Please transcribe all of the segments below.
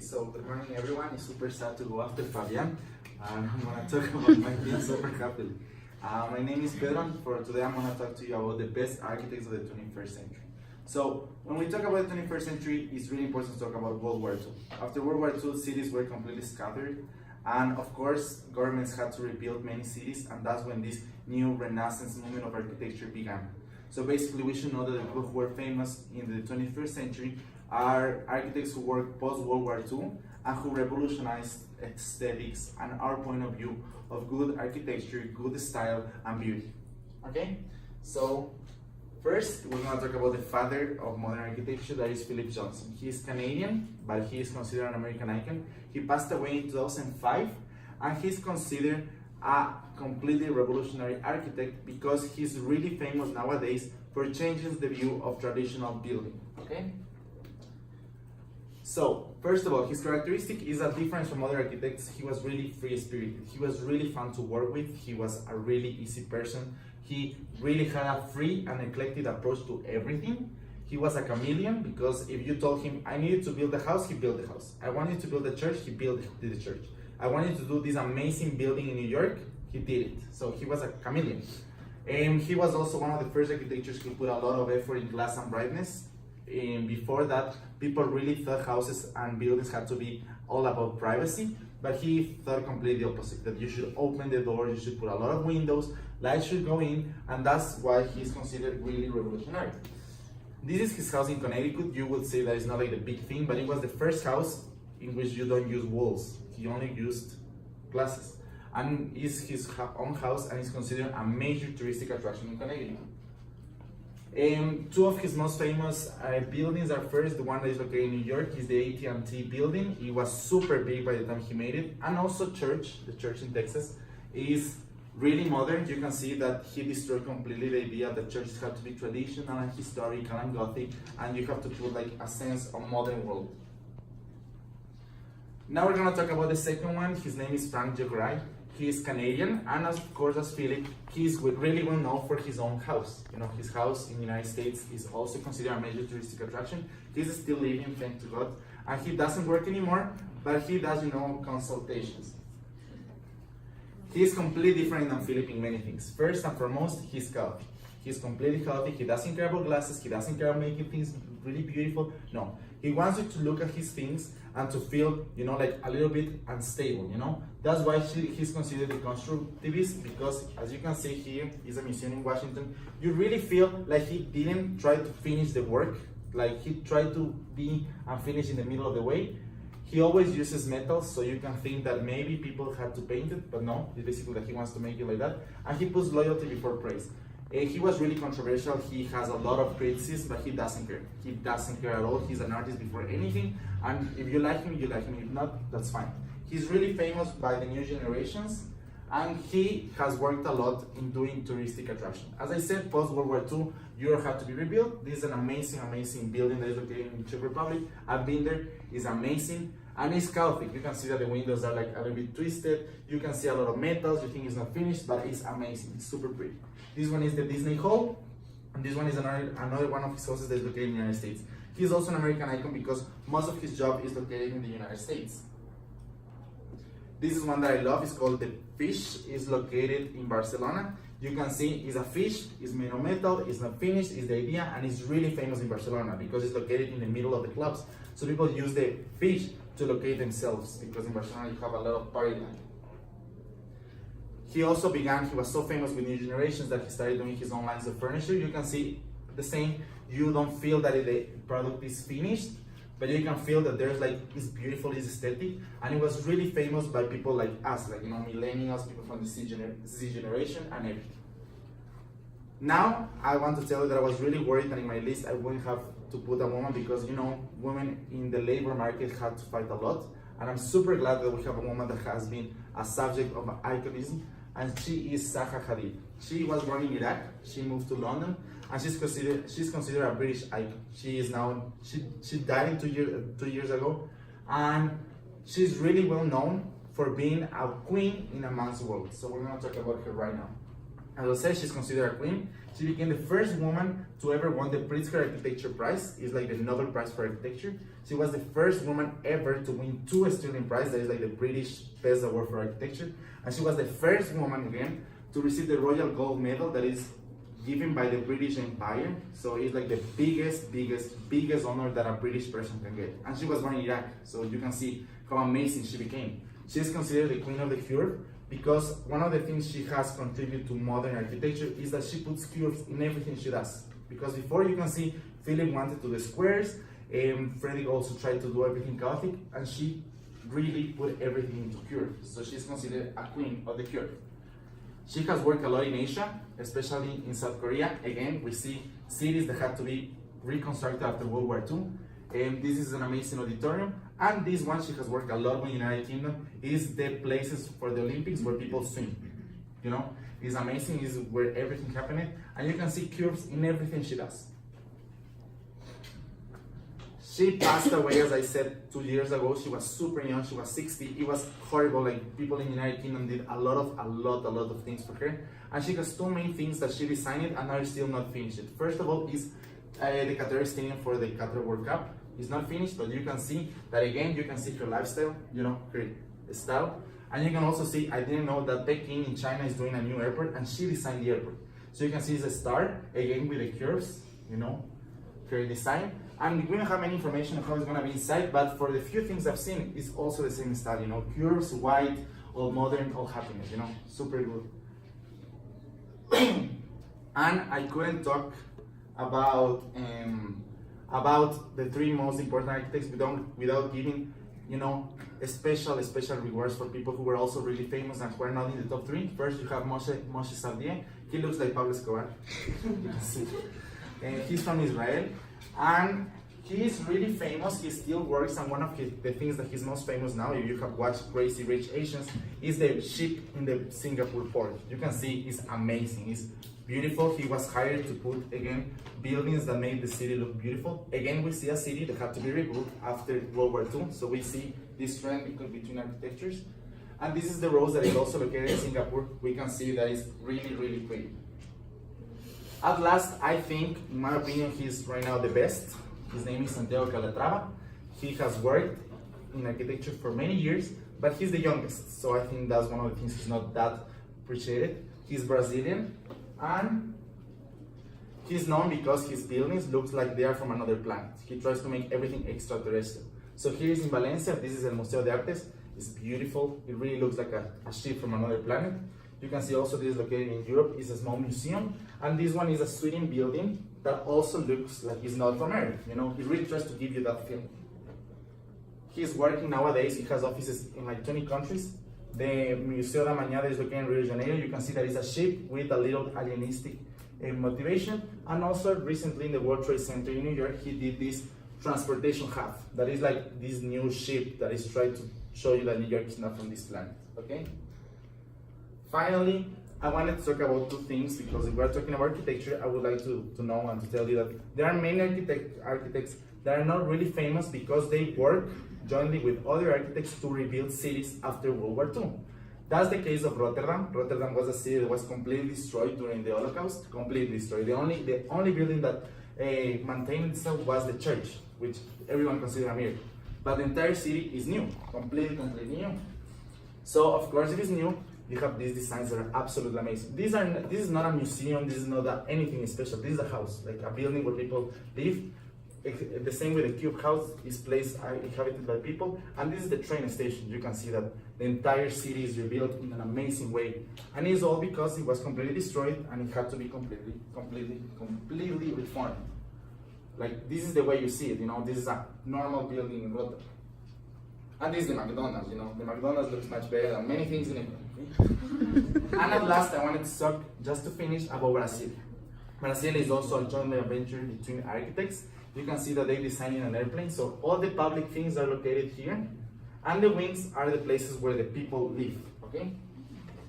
So good morning everyone. It's super sad to go after Fabian, and I'm gonna talk about my team super happily. My name is Pedro, and for today I'm gonna talk to you about the best architects of the 21st century. So when we talk about the 21st century, it's really important to talk about World War II. After World War II, cities were completely scattered, and of course, governments had to rebuild many cities, and that's when this new Renaissance movement of architecture began. So basically, we should know that the people who were famous in the 21st century are architects who worked post-World War II and who revolutionized aesthetics and our point of view of good architecture, good style, and beauty. Okay? So, first, we're going to talk about the father of modern architecture, that is Philip Johnson. He is Canadian, but he is considered an American icon. He passed away in 2005, and he's considered a completely revolutionary architect because he's really famous nowadays for changing the view of traditional building. Okay? So, first of all, his characteristic is a difference from other architects. He was really free-spirited. He was really fun to work with. He was a really easy person. He really had a free and eclectic approach to everything. He was a chameleon because if you told him, I needed to build a house, he built the house. I wanted to build a church, he built the church. I wanted to do this amazing building in New York, he did it. So he was a chameleon. And he was also one of the first architects who put a lot of effort in glass and brightness. And before that, people really thought houses and buildings had to be all about privacy, but he thought completely opposite, that you should open the door, you should put a lot of windows, light should go in, and that's why he's considered really revolutionary. This is his house in Connecticut. You would say that it's not like the big thing, but it was the first house in which you don't use walls. He only used glasses. And it's his own house, and is considered a major touristic attraction in Connecticut. Two of his most famous buildings are first, the one that is located in New York is the AT&T building. It was super big by the time he made it. And also the church in Texas is really modern. You can see that he destroyed completely the idea that churches have to be traditional and historical and gothic, and you have to put like a sense of modern world. Now we're gonna talk about the second one. His name is Frank Gehry. He is Canadian, and of course, as Philip, he is really well known for his own house. You know, his house in the United States is also considered a major touristic attraction. He's still living, thank to God, and he doesn't work anymore, but he does, consultations. He is completely different than Philip in many things. First and foremost, he's healthy. He's completely healthy. He doesn't care about glasses. He doesn't care about making things really beautiful. No, he wants you to look at his things and to feel, like a little bit unstable, That's why he's considered a constructivist, because as you can see here, is a museum in Washington. You really feel like he didn't try to finish the work, like he tried to be and finish in the middle of the way. He always uses metals, so you can think that maybe people had to paint it, but no, it's basically that he wants to make it like that. And he puts loyalty before praise. He was really controversial. He has a lot of criticism, but he doesn't care. He doesn't care at all. He's an artist before anything, and if you like him, you like him. If not, that's fine. He's really famous by the new generations, and he has worked a lot in doing touristic attraction. As I said, post-World War II, Europe had to be rebuilt. This is an amazing, amazing building that is located in the Czech Republic. I've been there. It's amazing. And it's Gothic. You can see that the windows are like a little bit twisted. You can see a lot of metals. You think it's not finished, but it's amazing. It's super pretty. This one is the Disney Hall, and this one is another one of his houses that is located in the United States. He's also an American icon because most of his job is located in the United States. This is one that I love. It's called The Fish. It's located in Barcelona. You can see it's a fish. It's made of metal. It's not finished. It's the idea, and it's really famous in Barcelona because it's located in the middle of the clubs. So people use the fish to locate themselves because in Barcelona you have a lot of party land. He was so famous with new generations that he started doing his own lines of furniture. You can see the same. You don't feel that the product is finished, but you can feel that there's it's beautiful, it's aesthetic, and it was really famous by people like us, millennials, people from the Z generation, and everything. Now, I want to tell you that I was really worried that in my list I wouldn't have to put a woman because, women in the labor market had to fight a lot. And I'm super glad that we have a woman that has been a subject of iconism, and she is Zaha Hadid. She was born in Iraq, she moved to London, and she's considered a British icon. She died 2 years ago, and she's really well known for being a queen in a man's world. So we're gonna talk about her right now. As I said, she's considered a queen. She became the first woman to ever win the Pritzker Architecture Prize. It's like the Nobel Prize for Architecture. She was the first woman ever to win 2 Stirling Prize, that is like the British Best Award for Architecture. And she was the first woman, again, to receive the Royal Gold Medal that is given by the British Empire. So it's like the biggest honor that a British person can get. And she was born in Iraq, so you can see how amazing she became. She is considered the queen of the curve because one of the things she has contributed to modern architecture is that she puts curves in everything she does. Because before, you can see Philip wanted to do squares, Frederick also tried to do everything Gothic, and she really put everything into curves. So she's considered a queen of the curve. She has worked a lot in Asia, especially in South Korea. Again, we see cities that had to be reconstructed after World War II. This is an amazing auditorium. And this one, she has worked a lot with the United Kingdom, is the places for the Olympics where people swim. You know, it's amazing, it's where everything happened. And you can see curves in everything she does. She passed away, as I said, 2 years ago. She was super young, she was 60. It was horrible, like people in the United Kingdom did a lot of things for her. And she has 2 main things that she designed and are still not finished. First of all is the Qatar Stadium for the Qatar World Cup. It's not finished, but you can see that again, you can see her lifestyle, you know, her style. And you can also see, I didn't know that Peking in China is doing a new airport and she designed the airport. So you can see the star, again with the curves, you know, her design. And we don't have any information on how it's gonna be inside, but for the few things I've seen, it's also the same style, you know, curves, white, all modern, all happiness, you know, super good. And I couldn't talk about the 3 most important architects without giving, you know, special rewards for people who were also really famous and who are not in the top 3. First, you have Moshe Safdie. He looks like Pablo Escobar. He's from Israel, and he's really famous. He still works, and one of the things that he's most famous now, if you have watched Crazy Rich Asians, is the ship in the Singapore port. You can see it's amazing. It's beautiful. He was hired to put, again, buildings that made the city look beautiful. Again, we see a city that had to be rebuilt after World War II. So we see this trend between architectures. And this is the rose that is also located in Singapore. We can see that it's really pretty. At last, I think, in my opinion, he's right now the best. His name is Santiago Calatrava. He has worked in architecture for many years, but he's the youngest. So I think that's one of the things he's not that appreciated. He's Brazilian, and he's known because his buildings look like they are from another planet. He tries to make everything extraterrestrial. So here is in Valencia, this is El Museo de Artes. It's beautiful. It really looks like a ship from another planet. You can see also this is located in Europe. It's a small museum. And this one is a Sweden building that also looks like it's not from Earth. You know, he really tries to give you that feeling. He's working nowadays. He has offices in like 20 countries. The Museo da Manhã is located in Rio de Janeiro. You can see that it's a ship with a little alienistic motivation. And also recently in the World Trade Center in New York, he did this transportation hub. That is like this new ship that is trying to show you that New York is not from this planet, okay? Finally, I wanted to talk about 2 things, because if we're talking about architecture, I would like to know and to tell you that there are many architects that are not really famous because they work jointly with other architects to rebuild cities after World War II. That's the case of Rotterdam. Rotterdam was a city that was completely destroyed during the Holocaust, completely destroyed. The only building that maintained itself was the church, which everyone considers a miracle. But the entire city is new, completely new. So of course, if it's new, you have these designs that are absolutely amazing. This is not a museum, this is not anything special. This is a house, like a building where people live. The same with the Cube House, this place are inhabited by people. And this is the train station. You can see that the entire city is rebuilt in an amazing way. And it's all because it was completely destroyed and it had to be completely reformed. Like, this is the way you see it, you know, this is a normal building in Rotterdam. And this is the McDonald's, you know, the McDonald's looks much better than many things in it. And at last, I wanted to talk, just to finish, about Brazil. Brazil is also a joint venture between architects. You can see that they designed an airplane, so all the public things are located here, and the wings are the places where the people live, okay?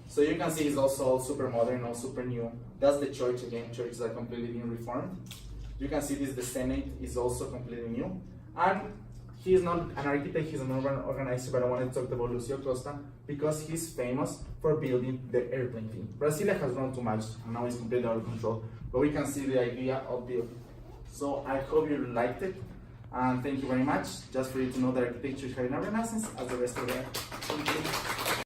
So you can see it's also all super modern, all super new. That's the church again, churches are completely being reformed. You can see this, the Senate is also completely new. And He is not an architect, he's an urban organizer, but I wanted to talk about Lucio Costa because he's famous for building the airplane thing. Brasilia has grown too much, and now it's completely out of control, but we can see the idea of building. So I hope you liked it, and thank you very much. Just for you to know that architecture is having a renaissance as the rest of the. Thank you.